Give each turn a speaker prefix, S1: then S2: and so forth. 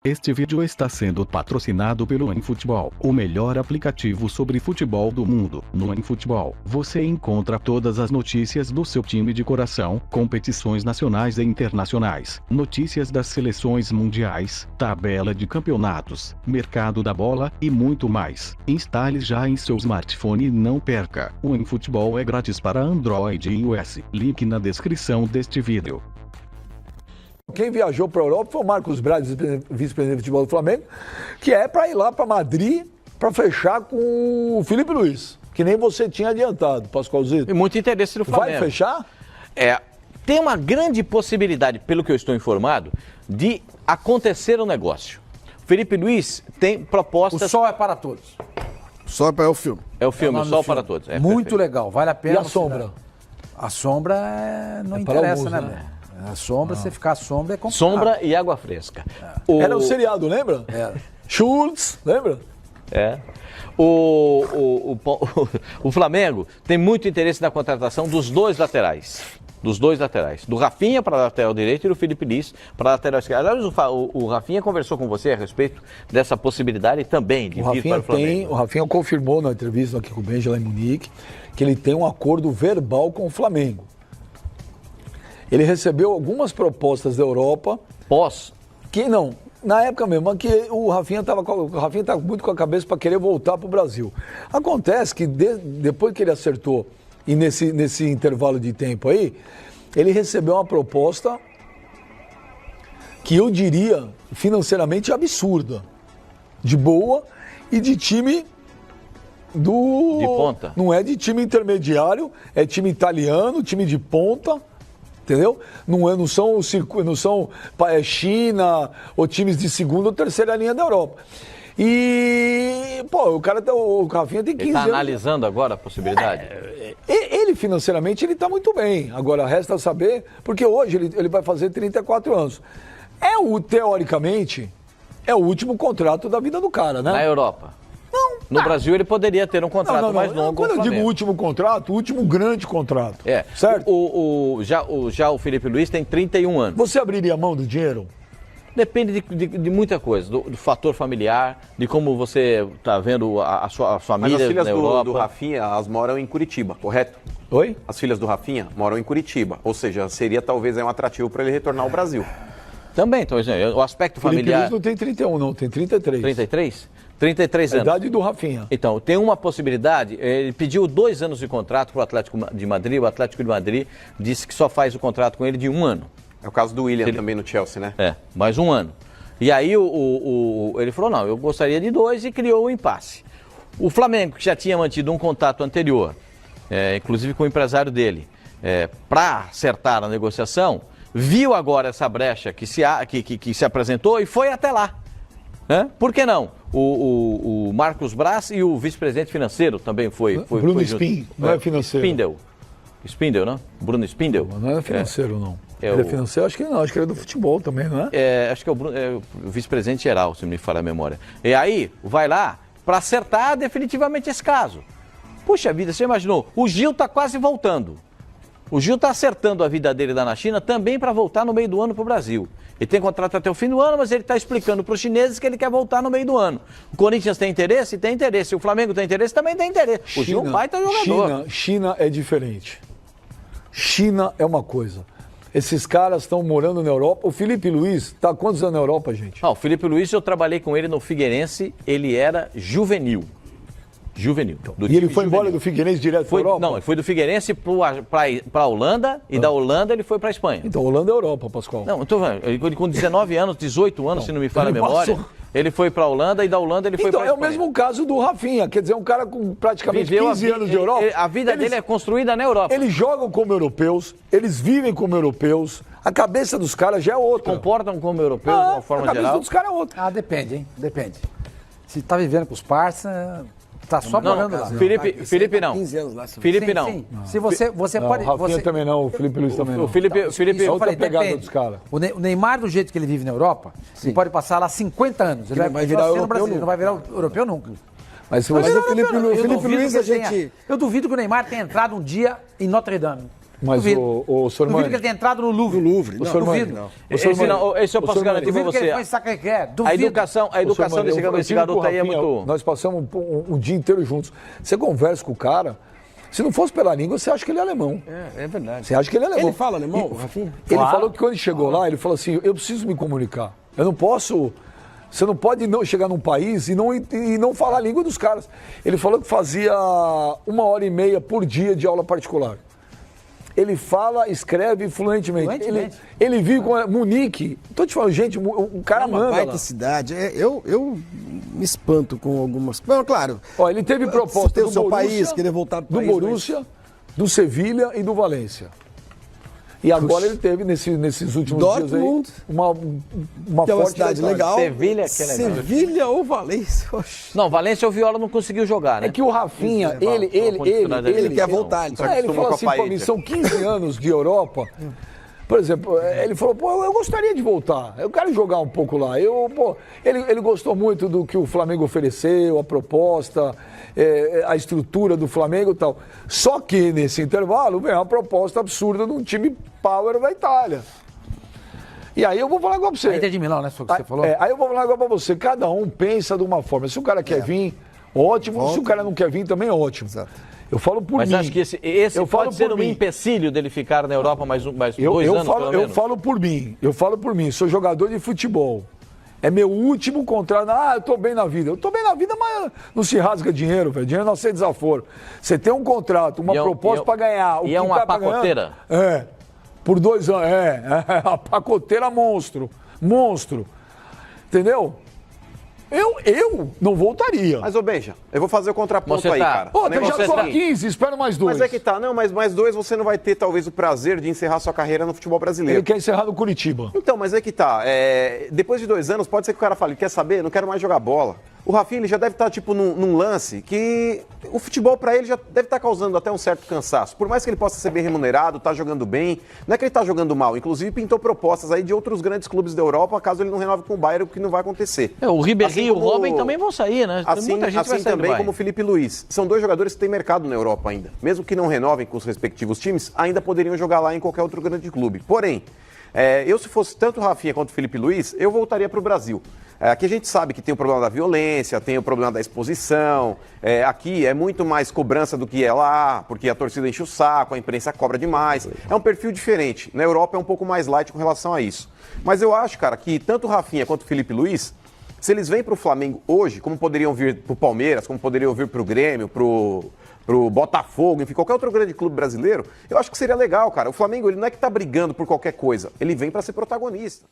S1: Este vídeo está sendo patrocinado pelo OneFootball, o melhor aplicativo sobre futebol do mundo. No OneFootball, você encontra todas as notícias do seu time de coração, competições nacionais e internacionais, notícias das seleções mundiais, tabela de campeonatos, mercado da bola e muito mais. Instale já em seu smartphone e não perca. O OneFootball é grátis para Android e iOS. Link na descrição deste vídeo.
S2: Quem viajou para a Europa foi o Marcos Braz, vice-presidente de futebol do Flamengo, que é para ir lá para Madrid para fechar com o Felipe Luiz, que nem você tinha adiantado, Pascoalzito.
S3: E muito interesse do Flamengo.
S2: Vai fechar?
S3: Tem uma grande possibilidade, pelo que eu estou informado, de acontecer um negócio. Felipe Luiz tem propostas...
S4: O Sol é para todos.
S5: O Sol é o filme.
S3: É o filme,
S4: É
S3: o Sol para todos.
S4: Muito
S3: perfeito.
S4: legal, vale a pena.
S2: E a sombra?
S4: A sombra não
S2: para
S4: interessa,
S2: alguns,
S4: né,
S2: né?
S4: meu? A sombra, você ficar à sombra é complicado.
S3: Sombra e água fresca.
S2: Era o seriado, lembra?
S4: Era.
S2: Schultz, lembra?
S3: O Flamengo tem muito interesse na contratação dos dois laterais. Do Rafinha para a lateral direito e do Felipe Luiz para a lateral esquerda. Aliás, o Rafinha conversou com você a respeito dessa possibilidade também de vir para o Flamengo.
S2: O Rafinha confirmou na entrevista aqui com o Benja lá em Munique que ele tem um acordo verbal com o Flamengo. Ele recebeu algumas propostas da Europa. Que não, na época mesmo, que o Rafinha estava muito com a cabeça para querer voltar para o Brasil. Acontece que depois que ele acertou, e nesse intervalo de tempo aí, ele recebeu uma proposta que eu diria financeiramente absurda, de boa e de time
S3: De ponta.
S2: Não é de time intermediário, é time italiano, time de ponta. Entendeu? Não são China ou times de segunda ou terceira linha da Europa. E, pô, o Rafinha tem 15
S3: Ele está
S2: anos.
S3: analisando agora a possibilidade?
S2: Ele financeiramente, ele está muito bem. Agora, resta saber, porque hoje ele vai fazer 34 anos. Teoricamente, é o último contrato da vida do cara, né?
S3: Na Europa? No Brasil ele poderia ter um contrato mais longo.
S2: Quando eu digo último contrato, o último grande contrato. Certo?
S3: Já o Felipe Luiz tem 31 anos.
S2: Você abriria a mão do dinheiro?
S3: Depende de muita coisa, do fator familiar, de como você está vendo a sua família.
S6: Mas as filhas
S3: na Europa.
S6: do Rafinha, elas moram em Curitiba, correto?
S2: Oi?
S6: As filhas do Rafinha moram em Curitiba, ou seja, seria talvez um atrativo para ele retornar ao Brasil.
S3: Também, então, o aspecto
S2: Felipe
S3: familiar...
S2: Luiz não tem 31 não, tem 33.
S3: 33? 33 anos.
S2: A idade do Rafinha.
S3: Então, tem uma possibilidade, ele pediu 2 anos de contrato para o Atlético de Madrid, o Atlético de Madrid disse que só faz o contrato com ele de 1 ano.
S6: É o caso do William também no Chelsea, né?
S3: Mais 1 ano. E aí ele falou, não, eu gostaria de 2 e criou um impasse. O Flamengo, que já tinha mantido um contato anterior, inclusive com o empresário dele, para acertar a negociação, viu agora essa brecha que se apresentou e foi até lá. Por que não? O Marcos Braz e o vice-presidente financeiro também foi
S2: Bruno Spin, não é financeiro.
S3: Spindel, não? Bruno Spindel.
S2: Não é financeiro, não.
S3: É
S2: ele
S3: o-
S2: é financeiro? Acho que não, acho que ele é do futebol também, não é?
S3: Acho que é o vice-presidente geral, se não me falha a memória. E aí, vai lá para acertar definitivamente esse caso. Puxa vida, você imaginou? O Gil está quase voltando. O Gil está acertando a vida dele lá na China também para voltar no meio do ano para o Brasil. Ele tem contrato até o fim do ano, mas ele está explicando para os chineses que ele quer voltar no meio do ano. O Corinthians tem interesse? Tem interesse. O Flamengo tem interesse? Também tem interesse. O Gil é um baita jogador.
S2: China é diferente. China é uma coisa. Esses caras estão morando na Europa. O Felipe Luiz está há quantos anos na Europa, gente?
S3: O Felipe Luiz, eu trabalhei com ele no Figueirense, ele era juvenil.
S2: E ele foi embora do Figueirense direto para a Europa?
S3: Não, ele foi do Figueirense para a Holanda e da Holanda ele foi para a Espanha.
S2: Então, Holanda é Europa, Pascoal.
S3: Não, então, ele com 19 anos, 18 anos, se não me falha a memória, ele foi para a Holanda e da Holanda ele foi para a
S2: Então,
S3: Espanha.
S2: é o mesmo caso do Rafinha, quer dizer, um cara com praticamente 15 anos de Europa.
S3: A vida dele é construída na Europa.
S2: Eles jogam como europeus, eles vivem como europeus, a cabeça dos caras já é outra.
S3: Comportam como europeus de uma forma
S2: a cabeça
S3: geral.
S2: dos caras é outra.
S4: Depende, hein? Depende. Se tá vivendo com os parceiros, tá só
S3: Não,
S4: morando lá.
S3: Felipe não.
S5: 15 anos lá.
S3: Felipe não.
S4: Sim. Se você
S2: Não,
S4: pode...
S2: o Rafinha também não, o Felipe Luiz também não.
S3: O Felipe
S2: Outra
S4: Eu falei,
S2: pegada
S4: depende.
S2: dos caras.
S4: O Neymar, do jeito que ele vive na Europa, ele pode passar lá 50 anos. Ele
S5: vai virar
S4: só sendo
S5: europeu
S4: brasileiro,
S5: nunca.
S4: não vai virar europeu nunca.
S2: Mas se
S4: Mas
S2: você...
S4: o Felipe
S5: Felipe
S4: Luiz,
S5: Luiz, a gente...
S4: Eu duvido que o Neymar tenha entrado um dia em Notre Dame.
S2: Mas
S4: Duvido.
S2: o
S4: Duvido
S2: Sormani...
S4: que ele tenha entrado no Louvre.
S5: No Louvre.
S2: O
S5: Não,
S2: Sormani,
S4: duvido.
S2: não.
S3: Esse eu posso garantir pra
S4: Duvido que ele
S3: você.
S4: foi sacar.
S3: A
S4: Duvido.
S3: educação desse garoto aí é muito...
S2: Nós passamos um dia inteiro juntos. Você conversa com o cara, se não fosse pela língua, você acha que ele é alemão.
S3: É verdade.
S2: Você acha que ele é alemão.
S5: Ele fala alemão, o Rafinha?
S2: Ele falou que quando ele chegou lá, ele falou assim, eu preciso me comunicar. Eu não posso... Você não pode não chegar num país e não falar a língua dos caras. Ele falou que fazia 1h30 por dia de aula particular. Ele fala, escreve fluentemente. Ele vive com Munique. Tô te falando, gente, o cara manda
S5: Baita
S2: lá.
S5: cidade. Eu me espanto com algumas... Bom, claro.
S2: Ó, ele teve proposta
S5: ter
S2: do
S5: o seu
S2: Borussia,
S5: país, querer voltar pro
S2: do
S5: país,
S2: Borussia, do Sevilha e do Valência. E agora ele teve, nesses últimos
S5: Dortmund,
S2: dias aí, uma
S5: que é uma
S2: forte
S5: cidade
S2: vontade.
S5: legal.
S3: Sevilha, que é legal.
S5: Sevilha ou Valência? Oxe.
S3: Não, Valência o Viola não conseguiu jogar, né?
S2: É que o Rafinha, ele
S5: quer voltar. Ele
S2: ele
S6: acostumou
S2: falou
S6: com a
S2: assim, pô,
S6: paella.
S2: são 15 anos de Europa. Por exemplo, ele falou, pô, eu gostaria de voltar, eu quero jogar um pouco lá. Ele gostou muito do que o Flamengo ofereceu, a proposta, a estrutura do Flamengo e tal. Só que nesse intervalo veio uma proposta absurda de um time power da Itália. E aí eu vou falar agora pra você.
S4: A Inter de Milão, né? Foi o que você falou?
S2: Aí eu vou falar agora pra você. Cada um pensa de uma forma. Se o cara quer vir, ótimo. Se o cara não quer vir, também ótimo.
S5: Exato.
S2: Eu falo por
S3: Mas
S2: mim.
S3: acho que esse
S2: Eu falo
S3: pode ser
S2: por
S3: um
S2: mim.
S3: empecilho dele ficar na Europa mais 2 anos, pelo
S2: Eu
S3: menos.
S2: falo por mim. Eu falo por mim. Sou jogador de futebol. É meu último contrato. Eu tô bem na vida. Eu tô bem na vida, mas não se rasga dinheiro, velho. Dinheiro não é desaforo. Você tem um contrato, uma proposta pra ganhar.
S3: E é uma pacoteira?
S2: Por 2 anos. A pacoteira monstro. Monstro. Entendeu? Eu não voltaria.
S6: Mas, ô Benja, eu vou fazer o contraponto
S3: Você
S6: aí,
S3: tá-
S6: cara.
S2: Pô,
S6: O negócio
S2: já
S6: é o
S2: tô a
S6: seguinte,
S2: 15, espera mais 2.
S6: Mas é que tá, não, mas mais 2 você não vai ter talvez o prazer de encerrar sua carreira no futebol brasileiro.
S2: Ele quer encerrar no Curitiba.
S6: Então, mas é que tá. Depois de 2 anos, pode ser que o cara fale, quer saber? Não quero mais jogar bola. O Rafinha ele já deve estar, tipo, num lance que o futebol pra ele já deve estar causando até um certo cansaço. Por mais que ele possa ser bem remunerado, tá jogando bem, não é que ele tá jogando mal. Inclusive, pintou propostas aí de outros grandes clubes da Europa, caso ele não renove com o Bayern, o que não vai acontecer.
S3: O Ribéry
S6: Assim
S3: e o
S6: como-
S3: Robben também vão sair, né?
S6: Assim,
S3: Muita gente vai
S6: assim
S3: sair do
S6: também
S3: Bayern.
S6: como o Felipe Luiz. São 2 jogadores que têm mercado na Europa ainda. Mesmo que não renovem com os respectivos times, ainda poderiam jogar lá em qualquer outro grande clube. Porém, eu se fosse tanto o Rafinha quanto o Felipe Luiz, eu voltaria para o Brasil. Aqui a gente sabe que tem o problema da violência, tem o problema da exposição. Aqui é muito mais cobrança do que é lá, porque a torcida enche o saco, a imprensa cobra demais. É um perfil diferente. Na Europa é um pouco mais light com relação a isso. Mas eu acho, cara, que tanto o Rafinha quanto o Felipe Luiz, se eles vêm para o Flamengo hoje, como poderiam vir para o Palmeiras, como poderiam vir para o Grêmio, pro Botafogo, enfim, qualquer outro grande clube brasileiro, eu acho que seria legal, cara. O Flamengo, ele não é que tá brigando por qualquer coisa, ele vem para ser protagonista.